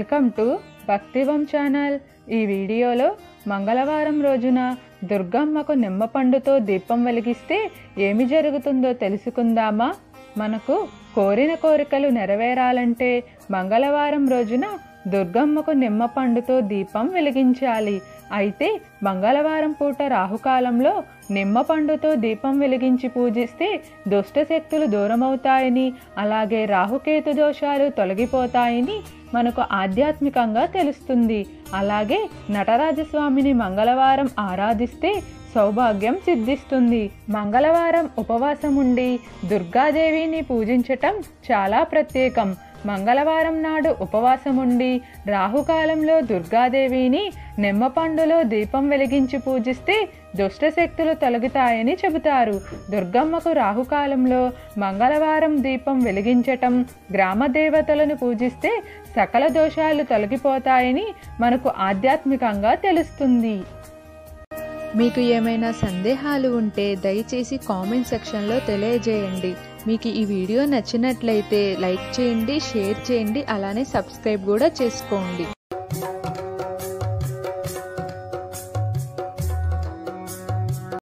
Welcome to భక్తివం channel. ఈ వీడియోలో మంగళవారం రోజున దుర్గమ్మకు నిమ్మపండుతో దీపం వెలిగిస్తే ఏమి జరుగుతుందో తెలుసుకుందామా? మనకు కోరిన కోరికలు నెరవేరాలంటే మంగళవారం రోజున దుర్గమ్మకు నిమ్మపండుతో దీపం వెలిగించాలి. అయితే మంగళవారం పూట రాహుకాలంలో నిమ్మపండుతో దీపం వెలిగించి పూజిస్తే దుష్ట శక్తులు దూరమవుతాయని, అలాగే రాహుకేతు దోషాలు తొలగిపోతాయని మనకు ఆధ్యాత్మికంగా తెలుస్తుంది. అలాగే నటరాజస్వామిని మంగళవారం ఆరాధిస్తే సౌభాగ్యం సిద్ధిస్తుంది. మంగళవారం ఉపవాసం ఉండి దుర్గాదేవిని పూజించటం చాలా ప్రత్యేకం. మంగళవారం నాడు ఉపవాసం ఉండి రాహుకాలంలో దుర్గాదేవిని నిమ్మపండులో దీపం వెలిగించి పూజిస్తే దుష్టశక్తులు తొలగుతాయని చెబుతారు. దుర్గమ్మకు రాహుకాలంలో మంగళవారం దీపం వెలిగించటం, గ్రామ దేవతలను పూజిస్తే సకల దోషాలు తొలగిపోతాయని మనకు ఆధ్యాత్మికంగా తెలుస్తుంది. మీకు ఏమైనా సందేహాలు ఉంటే దయచేసి కామెంట్ సెక్షన్లో తెలియజేయండి. మీకు ఈ వీడియో నచ్చినట్లయితే లైక్ చేయండి, షేర్ చేయండి, అలానే సబ్స్క్రైబ్ కూడా చేసుకోండి.